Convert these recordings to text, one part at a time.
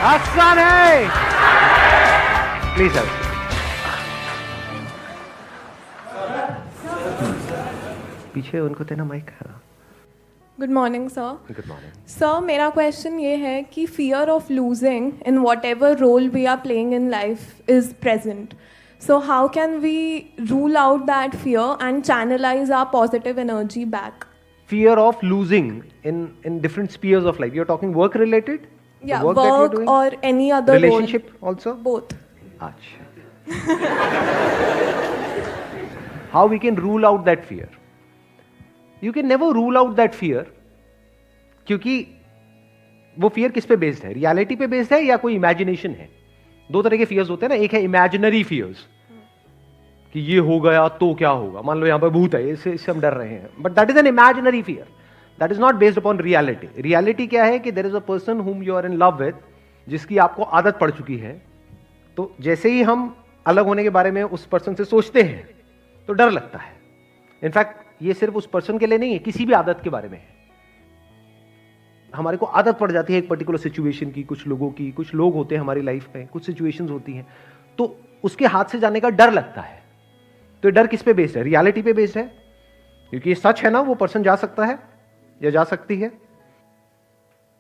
हसन है। Please sir. पीछे उनको देना mic. Good morning sir. Good morning sir, मेरा क्वेश्चन ये है कि fear of losing in whatever role we are playing in life is present. So how can we rule out that fear and channelize our positive energy back? fear of losing in different spheres of life. You're talking work related? The Yeah, work that you're work doing? or any other Relationship also? role. Both. Achha. How we can rule out that fear? You can never rule out that fear, क्योंकि वो fear किस पे based है? Reality पे based है या कोई imagination है? दो तरह के फियर्स होते हैं ना, एक है इमेजिनरी फियर्स कि ये हो गया तो क्या होगा, मान लो यहां पर भूत है, इससे हम डर रहे हैं, but that is an imaginary fear, that is not based upon reality. Reality क्या है कि there is a person whom you are in love with, जिसकी आपको आदत पड़ चुकी है. तो जैसे ही हम अलग होने के बारे में उस पर्सन से सोचते हैं तो डर लगता है. इनफैक्ट ये सिर्फ उस पर्सन के लिए नहीं है, किसी भी आदत के बारे में है. हमारे को आदत पड़ जाती है एक पर्टिकुलर सिचुएशन की, कुछ लोगों की, कुछ लोग होते हैं हमारी लाइफ में, कुछ सिचुएशंस होती हैं, तो उसके हाथ से जाने का डर लगता है. तो डर किस पे बेस्ड है? रियलिटी पे बेस्ड है, क्योंकि ये सच है ना, वो पर्सन जा सकता है या जा सकती है.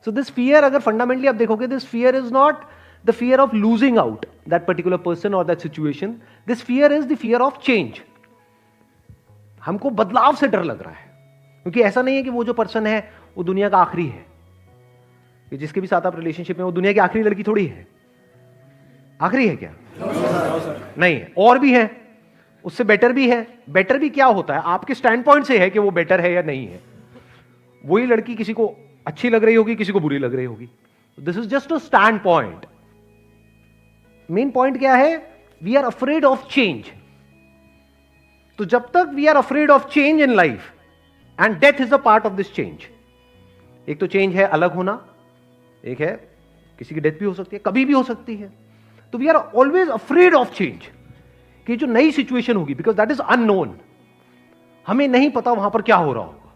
सो दिस फियर, अगर फंडामेंटली आप देखोगे, this fear is not the fear of losing out that particular person और that situation. This fear is the fear of change. हमको बदलाव से डर लग रहा है, क्योंकि ऐसा नहीं है कि वो जो पर्सन है वो दुनिया का आखिरी है. कि जिसके भी साथ आप रिलेशनशिप में, वो दुनिया की आखिरी लड़की थोड़ी है. आखिरी है क्या? नहीं है, और भी है, उससे बेटर भी है. बेटर भी क्या होता है? आपके स्टैंड पॉइंट से है कि वो बेटर है या नहीं है. वही लड़की किसी को अच्छी लग रही होगी, किसी को बुरी लग रही होगी. This is just a standpoint. Main point क्या है? We are afraid of change. तो जब तक we are afraid of change in life, and death is a part of this change. एक तो चेंज है अलग होना, एक है किसी की डेथ भी हो सकती है, कभी भी हो सकती है. तो we are always afraid of change, कि जो नई सिचुएशन होगी, बिकॉज दैट इज अननोन. हमें नहीं पता वहां पर क्या हो रहा होगा.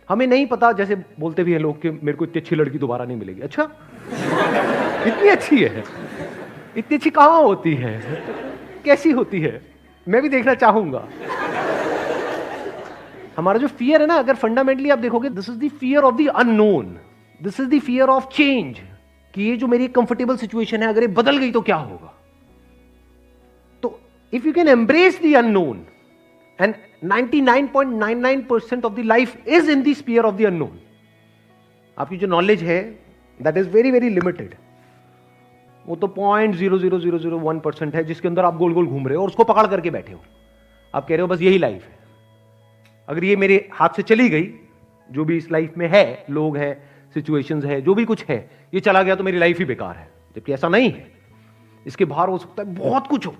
हमें नहीं पता, जैसे बोलते भी हैं लोग कि मेरे को इतनी अच्छी लड़की दोबारा नहीं मिलेगी. अच्छा, इतनी अच्छी है? इतनी अच्छी कहां होती है? कैसी होती है? मैं भी देखना चाहूंगा. हमारा जो फियर है ना, अगर फंडामेंटली आप देखोगे, this is the fear of the unknown. This is the fear of change, कि ये जो मेरी कंफर्टेबल सिचुएशन है, अगर ये बदल गई तो क्या होगा. तो if you can embrace the unknown, and 99.99% of the life is in the sphere of the unknown. आपकी जो नॉलेज है that is very very limited. वो तो 0.00001% है, जिसके अंदर आप गोल गोल घूम रहे हो और उसको पकड़ करके बैठे हो. आप कह रहे हो बस यही लाइफ है. अगर ये मेरे हाथ से चली गई, जो भी इस लाइफ में है, लोग हैं, सिचुएशंस है, जो भी कुछ है, ये चला गया तो मेरी लाइफ ही बेकार है. जबकि ऐसा नहीं है. इसके बाहर हो सकता है बहुत कुछ हो,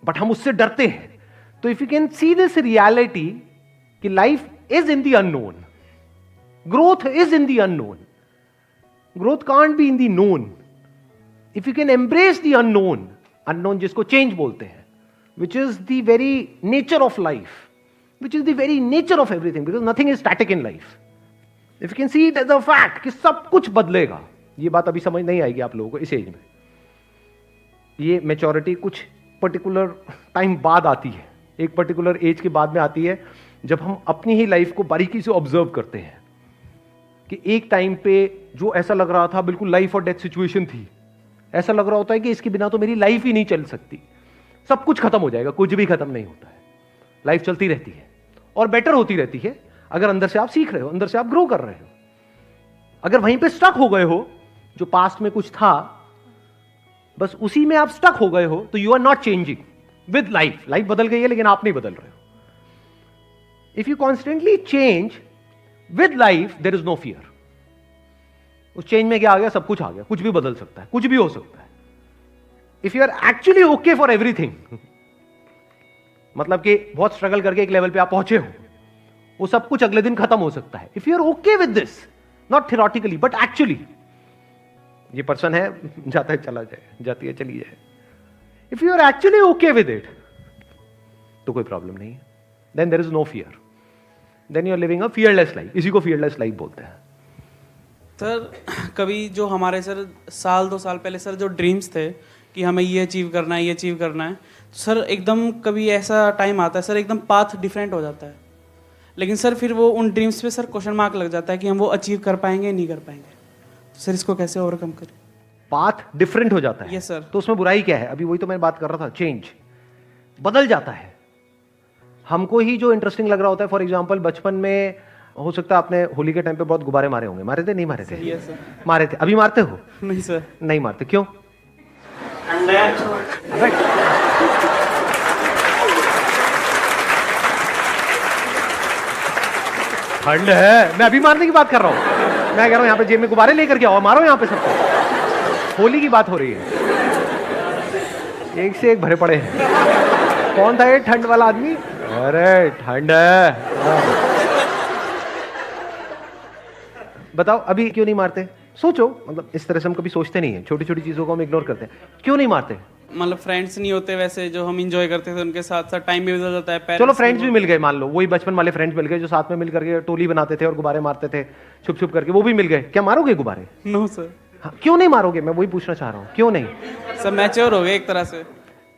बट हम उससे डरते हैं. तो if you can see this reality कि life is in the unknown, growth is in the unknown, growth can't be in the known. If you can embrace the unknown, unknown जिसको चेंज बोलते हैं, which is the very nature of life, which is the very nature of everything, because nothing is static in life. If you can see it as a fact कि सब कुछ बदलेगा. ये बात अभी समझ नहीं आएगी आप लोगों को इस एज में. ये मैच्योरिटी कुछ पर्टिकुलर टाइम बाद आती है, एक पर्टिकुलर एज के बाद में आती है, जब हम अपनी ही लाइफ को बारीकी से ऑब्जर्व करते हैं कि एक टाइम पे जो ऐसा लग रहा था बिल्कुल लाइफ और डेथ सिचुएशन थी, ऐसा लग रहा होता है कि इसके बिना तो मेरी लाइफ ही नहीं चल सकती. सब कुछ खत्म हो जाएगा. कुछ भी खत्म नहीं होता है. लाइफ चलती रहती है और बेटर होती रहती है, अगर अंदर से आप सीख रहे हो, अंदर से आप ग्रो कर रहे हो. अगर वहीं पे स्टक हो गए हो, जो पास्ट में कुछ था, बस उसी में आप स्टक हो गए हो, तो you are not changing with life. Life बदल गई है, लेकिन आप नहीं बदल रहे हो. If you constantly change with life, there is no fear. उस चेंज में क्या आ गया? सब कुछ आ गया. कुछ भी बदल सकता है, कुछ भी हो सकता है. If you are actually okay for everything, मतलब कि बहुत स्ट्रगल करके एक लेवल पे आप पहुंचे हो, वो सब कुछ अगले दिन खत्म हो सकता है. If you are okay with this, not theoretically but actually, ये पर्सन है, जाता है चला जाए, जाती है चली जाए. If you are actually okay with it, तो कोई प्रॉब्लम नहीं है. Then there is no fear. Then you are living a fearless life. इसी को फियरलेस लाइफ बोलते हैं. सर कभी जो हमारे सर साल 2 साल पहले सर जो ड्रीम्स थे कि हमें ये अचीव करना है, ये अचीव करना है, तो सर एकदम कभी ऐसा टाइम आता है सर एकदम पाथ डिफरेंट हो जाता है, लेकिन सर फिर वो उन ड्रीम्स पे सर क्वेश्चन मार्क लग जाता है कि हम वो अचीव कर पाएंगे नहीं कर पाएंगे, तो सर इसको कैसे ओवरकम करें? पाथ डिफरेंट हो जाता है। Yes sir. तो उसमें बुराई क्या है? अभी वही तो मैं बात कर रहा था, चेंज बदल जाता है। हमको ही जो इंटरेस्टिंग लग रहा होता है, फॉर एग्जांपल बचपन में हो सकता है आपने होली के टाइम पे बहुत गुब्बारे मारे होंगे, मारे थे नहीं मारे थे? Yes sir. मारे थे। अभी मारते हो? नहीं सर। नहीं मारते, क्यों? ठंड है। मैं अभी मारने की बात कर रहा हूं। मैं कह रहा हूं यहां पे जेब में गुब्बारे लेकर के आओ, मारो यहां पे सबको। होली की बात हो रही है, एक से एक भरे पड़े हैं। कौन था ये ठंड वाला आदमी? अरे ठंड है। बताओ अभी क्यों नहीं मारते? सोचो, मतलब इस तरह से हम कभी सोचते नहीं है, छोटी छोटी चीजों को हम इग्नोर करते हैं। क्यों नहीं मारते? मतलब फ्रेंड्स नहीं होते वैसे जो हम इंजॉय करते थे, उनके साथ साथ टाइम भी बदल जाता है। चलो फ्रेंड्स भी मिल गए, मान लो वही बचपन वाले फ्रेंड्स मिल गए जो साथ में मिल करके टोली बनाते थे और गुब्बारे मारते थे छुप छुप करके, वो भी मिल गए। क्या मारोगे गुब्बारे? No sir. हाँ, क्यों नहीं मारोगे? मैं वही पूछना चाह रहा हूँ, क्यों नहीं? सब मैच्योर हो गए एक तरह से।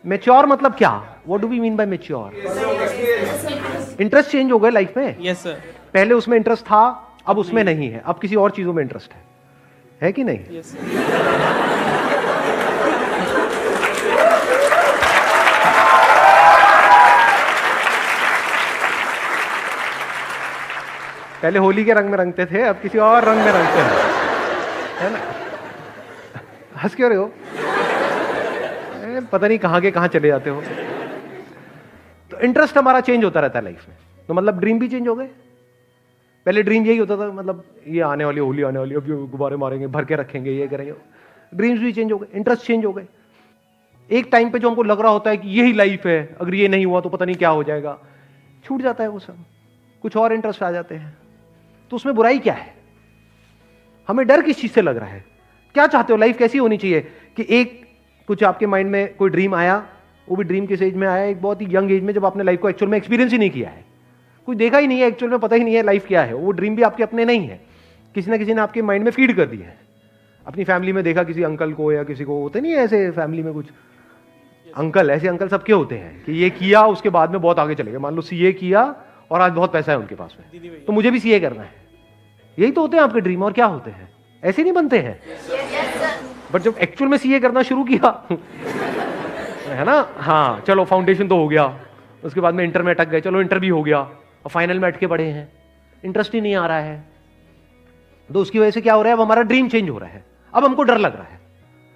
मेच्योर मतलब क्या? What do we mean by mature? Interest change हो गए लाइफ में। Yes sir. पहले उसमें इंटरेस्ट था, अब उसमें नहीं है, अब किसी और चीजों में इंटरेस्ट है कि नहीं? यस। पहले होली के रंग में रंगते थे, अब किसी और रंग में रंगते हैं, है ना? हंस क्यों रहे हो? पता नहीं कहां के कहां चले जाते हो। तो इंटरेस्ट हमारा चेंज होता रहता है लाइफ में। तो मतलब ड्रीम भी चेंज हो गए। पहले ड्रीम यही होता था, मतलब ये आने वाली होली आने वाली, अब ये गुब्बारे मारेंगे, भर के रखेंगे, ये करेंगे। ड्रीम्स भी चेंज हो गए, इंटरेस्ट चेंज हो गए। एक टाइम पे जो हमको लग रहा होता है कि यही लाइफ है, अगर ये नहीं हुआ तो पता नहीं क्या हो जाएगा, छूट जाता है वो सब, कुछ और इंटरेस्ट आ जाते हैं। तो उसमें बुराई क्या है? हमें डर किस चीज से लग रहा है? क्या चाहते हो? लाइफ कैसी होनी चाहिए कि एक कुछ आपके माइंड में कोई ड्रीम आया, वो भी ड्रीम किस एज में आया? एक बहुत ही यंग एज में, जब आपने लाइफ को एक्चुअल में एक्सपीरियंस ही नहीं किया है, कुछ देखा ही नहीं है, एक्चुअल में पता ही नहीं है लाइफ क्या है। वो ड्रीम भी आपके अपने नहीं है, किसी ना किसी ने आपके माइंड में फीड कर दिया है। अपनी फैमिली में देखा किसी अंकल को या किसी को, होते नहीं है ऐसे फैमिली में कुछ अंकल, ऐसे अंकल सबके होते हैं कि ये किया उसके बाद में बहुत आगे चले गए। मान लो सीए किया और आज बहुत पैसा है उनके पास में, तो मुझे भी सीए करना है। यही तो होते हैं आपके ड्रीम। और क्या होते हैं? ऐसे नहीं बनते हैं। बट जब एक्चुअल में सीए करना शुरू किया है ना, हाँ चलो फाउंडेशन तो हो गया, उसके बाद में इंटर में अटक गए, चलो इंटर भी हो गया, और फाइनल में अटके पड़े हैं, इंटरेस्ट ही नहीं आ रहा है। तो उसकी वजह से क्या हो रहा है? अब हमारा ड्रीम चेंज हो रहा है। अब हमको डर लग रहा है।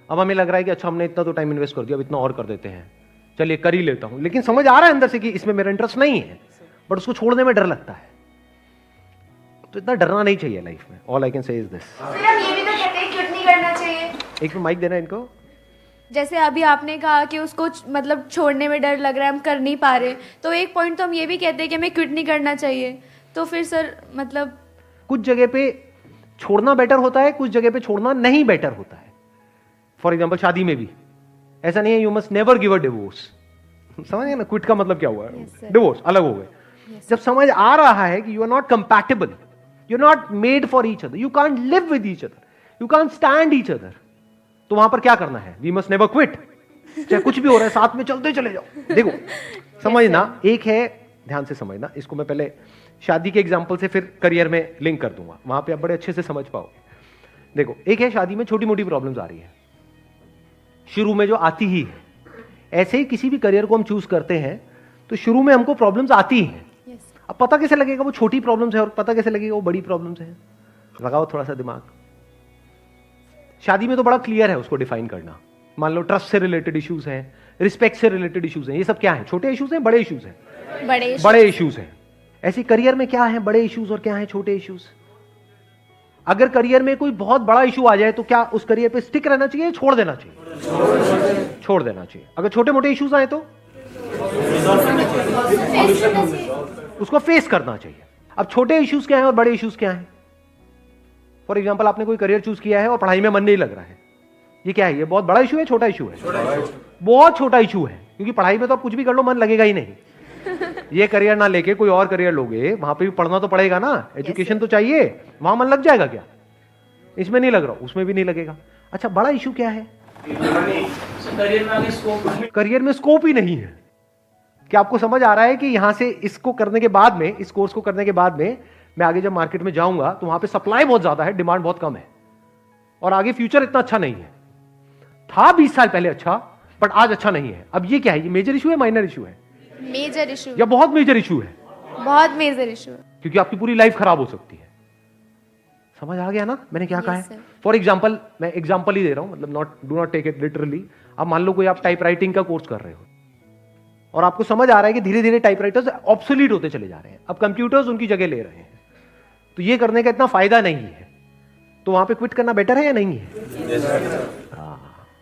अब हमें लग रहा है कि अच्छा हमने इतना तो टाइम इन्वेस्ट कर दिया, अब इतना और कर देते हैं, चलिए कर ही लेता हूं। लेकिन समझ आ रहा है अंदर से कि इसमें मेरा इंटरेस्ट नहीं है, बट उसको छोड़ने में डर लगता है। तो इतना डरना नहीं चाहिए लाइफ में। All I can say is this. फिर हम ये भी तो कहते हैं क्विट नहीं करना चाहिए। एक माइक देना इनको। जैसे अभी आपने कहा कि उसको मतलब छोड़ने में डर लग रहा है, हम कर नहीं पा रहे, तो एक पॉइंट तो हम ये भी कहते हैं कि हमें क्विट नहीं करना चाहिए। तो फिर सर मतलब कुछ जगह पे छोड़ना बेटर होता है, कुछ जगह पे छोड़ना नहीं बेटर होता है। फॉर एग्जाम्पल शादी में भी ऐसा नहीं है you must never give a divorce. समझ गए ना? क्विट का मतलब क्या हुआ? डिवोर्स अलग हो गए। जब समझ आ रहा है कि you are not compatible, you are not made for each other, you can't live with each other, you can't stand each other, तो वहां पर क्या करना है? We must never quit. चाहे कुछ भी हो रहा है साथ में चलते चले जाओ। देखो समझना, एक है, ध्यान से समझना इसको। मैं पहले शादी के एग्जांपल से फिर करियर में लिंक कर दूंगा, वहां पे आप बड़े अच्छे से समझ पाओगे। देखो एक है शादी में छोटी मोटी प्रॉब्लम्स आ रही है, शुरू में जो आती ही है। ऐसे ही किसी भी करियर को हम चूज करते हैं तो शुरू में हमको प्रॉब्लम्स आती हैं। अब पता कैसे लगेगा वो छोटी प्रॉब्लम्स है और पता कैसे लगेगा वो बड़ी प्रॉब्लम्स है? लगाओ थोड़ा सा दिमाग। शादी में तो बड़ा क्लियर है उसको डिफाइन करना। मान लो ट्रस्ट से रिलेटेड इश्यूज हैं, रिस्पेक्ट से रिलेटेड इश्यूज हैं, ये सब क्या है? छोटे इश्यूज हैं, बड़े इश्यूज हैं? बड़े इश्यूज हैं। ऐसे करियर में क्या है? बड़े इश्यूज और क्या है? छोटे इश्यूज। अगर करियर में कोई बहुत बड़ा इशू आ जाए तो क्या उस करियर पे स्टिक रहना चाहिए, छोड़ देना चाहिए? छोड़ देना चाहिए। अगर छोटे मोटे इश्यूज आए तो उसको फेस करना चाहिए। अब छोटे इश्यूज क्या हैं और बड़े इश्यूज क्या हैं? फॉर एग्जाम्पल आपने कोई करियर चूज किया है और पढ़ाई में मन नहीं लग रहा है, ये क्या है? ये बहुत बड़ा इशू है, छोटा इशू है? बहुत छोटा इशू है, क्योंकि पढ़ाई में तो आप कुछ भी कर लो मन लगेगा ही नहीं। ये करियर ना लेके कोई और करियर लोगे, वहां पे भी पढ़ना तो पड़ेगा ना, एजुकेशन तो चाहिए, वहां मन लग जाएगा क्या? इसमें नहीं लग रहा, उसमें भी नहीं लगेगा। अच्छा, बड़ा इशू क्या है? करियर में आगे स्कोप नहीं। करियर में स्कोप ही नहीं है। क्या आपको समझ आ रहा है कि यहां से इसको करने के बाद में, इस कोर्स को करने के बाद में मैं आगे जब मार्केट में जाऊंगा तो वहां पे सप्लाई बहुत ज्यादा है, डिमांड बहुत कम है, और आगे फ्यूचर इतना अच्छा नहीं है। था 20 साल पहले अच्छा, बट आज अच्छा नहीं है। अब ये क्या है? ये मेजर इशू है, माइनर इशू है, मेजर इशू, या बहुत मेजर इशू है? बहुत मेजर इशू। क्योंकि आपकी पूरी लाइफ खराब हो सकती है। समझ आ गया ना मैंने क्या कहा Yes, है? sir. फॉर एग्जाम्पल, मैं एग्जाम्पल ही दे रहा हूं, मतलब do not take it literally. अब मान लो कोई आप टाइप राइटिंग का कोर्स कर रहे हो और आपको समझ आ रहा है कि धीरे धीरे टाइप राइटर्स ऑब्सोलीट होते चले जा रहे हैं, अब कंप्यूटर्स उनकी जगह ले रहे हैं, तो ये करने का इतना फायदा नहीं है, तो वहां पे क्विट करना बेटर है या नहीं है?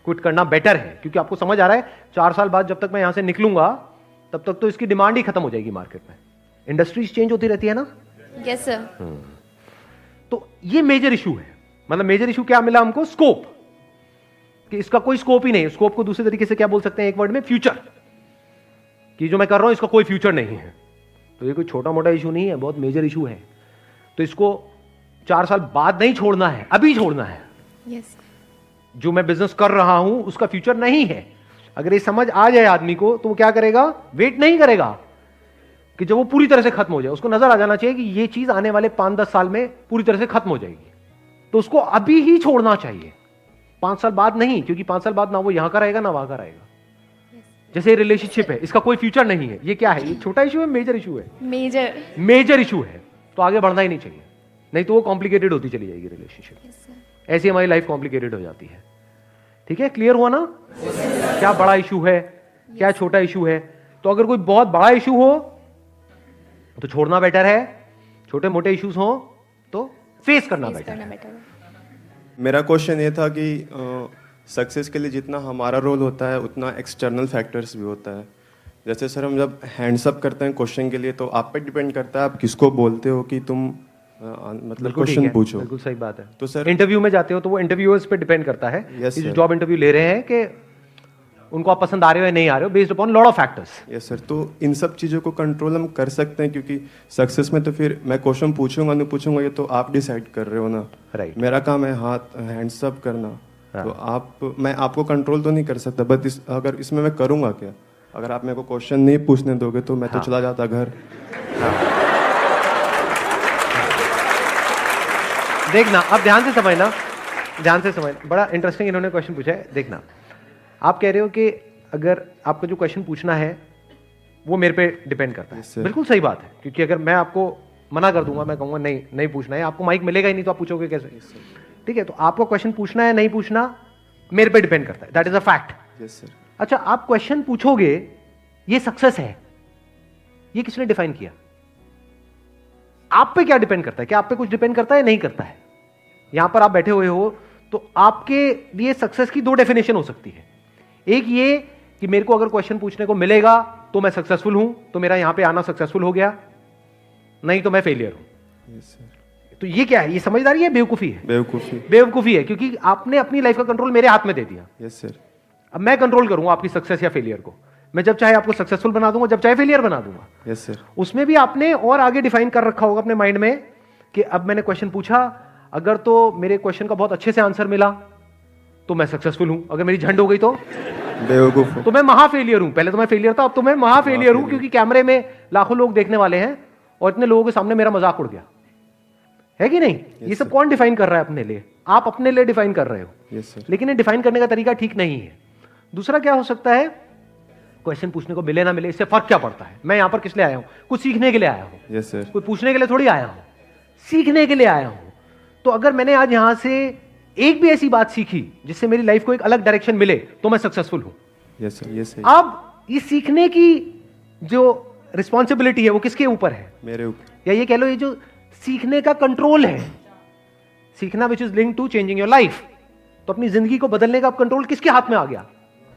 क्विट करना बेटर है, क्योंकि आपको समझ आ रहा है 4 साल बाद जब तक मैं यहां से निकलूंगा तब तक तो इसकी डिमांड ही खत्म हो जाएगी मार्केट में। इंडस्ट्रीज चेंज होती रहती है ना। Yes sir. तो ये मेजर इशू है। मतलब मेजर इशू क्या मिला हमको? स्कोप, कि इसका कोई स्कोप ही नहीं है। स्कोप को दूसरे तरीके से क्या बोल सकते हैं एक वर्ड में? फ्यूचर, कि जो मैं कर रहा हूं इसका कोई फ्यूचर नहीं है। तो ये कोई छोटा मोटा इशू नहीं है, बहुत मेजर इशू है। तो इसको 4 साल बाद नहीं छोड़ना है, अभी छोड़ना है। यस। जो मैं बिजनेस कर रहा हूं उसका फ्यूचर नहीं है। अगर ये समझ आ जाए आदमी को तो वो क्या करेगा? वेट नहीं करेगा कि जब वो पूरी तरह से खत्म हो जाए। उसको नजर आ जाना चाहिए कि ये चीज आने वाले 5-10 साल में पूरी तरह से खत्म हो जाएगी, तो उसको अभी ही छोड़ना चाहिए, 5 साल बाद नहीं, क्योंकि 5 साल बाद ना वो यहां का रहेगा ना वहां का रहेगा। जैसे रिलेशनशिप है, इसका कोई फ्यूचर नहीं है। ये क्या है? ये छोटा इशू है, मेजर इशू है? मेजर। मेजर इशू है, तो आगे बढ़ना ही नहीं चाहिए, नहीं तो वो कॉम्प्लिकेटेड होती चली जाएगी रिलेशनशिप। Yes sir. ऐसी हमारी लाइफ कॉम्प्लिकेटेड हो जाती है। ठीक है, क्लियर हुआ ना? क्या बड़ा इशू है, क्या छोटा इशू है? तो अगर कोई बहुत बड़ा इशू हो तो छोड़ना बेटर है, छोटे मोटे इश्यूज हो तो फेस करना फेस बेटर करना है। बेटर है। मेरा क्वेश्चन ये था कि सक्सेस के लिए जितना हमारा रोल होता है उतना एक्सटर्नल फैक्टर्स भी होता है। जैसे सर हम जब हैंड्स अप करते हैं क्वेश्चन के लिए तो आप पे डिपेंड करता है आप किसको बोलते हो कि तुम मतलब बिल्कुल ठीक क्वेश्चन है, पूछो। बिल्कुल सही बात है। तो सर इंटरव्यू में जाते हो तो वो इंटरव्यूअर्स पे डिपेंड करता है Yes, कि जो sir. जॉब इंटरव्यू ले रहे हैं कि उनको आप पसंद आ रहे हो या नहीं आ रहे हो, based upon lot of factors. Yes sir, तो इन सब चीज़ों को कंट्रोल हम कर सकते हैं क्योंकि सक्सेस में तो फिर मैं क्वेश्चन पूछूंगा नहीं पूछूंगा ये तो आप डिसाइड कर रहे हो ना। Right. मेरा काम है हाथ हैंड्स अप करना। तो मैं आपको कंट्रोल तो नहीं कर सकता, बट अगर इसमें मैं करूंगा क्या? अगर आप मेरे को क्वेश्चन नहीं पूछने दोगे तो मैं तो चला जाता घर। देखना, अब ध्यान से समझना, ध्यान से समझना, बड़ा इंटरेस्टिंग इन्होंने क्वेश्चन पूछा है। देखना, आप कह रहे हो कि अगर आपको जो क्वेश्चन पूछना है वो मेरे पे डिपेंड करता है। Yes, sir. बिल्कुल सही बात है, क्योंकि अगर मैं आपको मना कर दूंगा, मैं कहूंगा नहीं नहीं पूछना है, आपको माइक मिलेगा ही नहीं, तो आप पूछोगे कैसे? ठीक है, तो आपको क्वेश्चन पूछना है नहीं पूछना मेरे पे डिपेंड करता है, that is a fact. Yes sir. अच्छा, आप क्वेश्चन पूछोगे, ये सक्सेस है, ये किसने डिफाइन किया? आप पे क्या डिपेंड करता है? क्या आप पे कुछ डिपेंड करता है नहीं करता है? यहां पर आप बैठे हुए हो तो आपके लिए सक्सेस की 2 डेफिनेशन हो सकती है। एक ये कि मेरे को अगर क्वेश्चन पूछने को मिलेगा तो मैं सक्सेसफुल हूं, तो मेरा यहां पे आना सक्सेसफुल हो गया, नहीं तो मैं फेलियर हूं। Yes sir. तो ये क्या है? ये समझदारी है, बेवकूफी है? बेवकूफ़ी। बेवकूफी है, क्योंकि आपने अपनी लाइफ का कंट्रोल मेरे हाथ में दे दिया। Yes sir. अब मैं कंट्रोल करूंगा आपकी सक्सेस या फेलियर को। मैं जब चाहे आपको सक्सेसफुल बना दूंगा, जब चाहे फेलियर बना दूंगा। Yes sir. उसमें भी आपने और आगे डिफाइन कर रखा होगा अपने माइंड में कि अब मैंने क्वेश्चन पूछा, अगर तो मेरे क्वेश्चन का बहुत अच्छे से आंसर मिला तो मैं सक्सेसफुल हूं, अगर मेरी झंड हो गई तो बेवकूफ़। तो मैं महा फेलियर हूं। पहले तो मैं फेलियर था, अब तो मैं महा फेलियर हूं, क्योंकि कैमरे में लाखों लोग देखने वाले हैं और इतने लोगों के सामने मेरा मजाक उड़ गया है कि नहीं? ये सब कौन डिफाइन कर रहा है अपने लिए? आप अपने लिए डिफाइन कर रहे हो। Yes sir. लेकिन ये डिफाइन करने का तरीका ठीक नहीं है। दूसरा क्या हो सकता है? क्वेश्चन पूछने को मिले ना मिले, इससे फर्क क्या पड़ता है? मैं यहां पर किस लिए आया हूं? कुछ सीखने के लिए आया हूं। Yes sir. कोई पूछने के लिए थोड़ी आया हूं, सीखने के लिए आया हूं। तो अगर मैंने आज यहां से एक भी ऐसी बात सीखी जिससे मेरी लाइफ को एक अलग डायरेक्शन मिले तो मैं सक्सेसफुल हूं। Yes sir. Yes sir. अब ये सीखने की जो रिस्पॉन्सिबिलिटी है वो किसके ऊपर है? मेरे ऊपर। या ये कह लो, ये जो सीखने का कंट्रोल है, सीखना which is link to changing your life, तो अपनी जिंदगी को बदलने का कंट्रोल किसके हाथ में आ गया?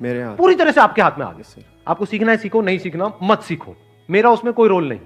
मेरे हाथ। पूरी तरह से आपके हाथ में आ गया। सर। आपको सीखना है सीखो, नहीं सीखना मत सीखो, मेरा उसमें कोई रोल नहीं।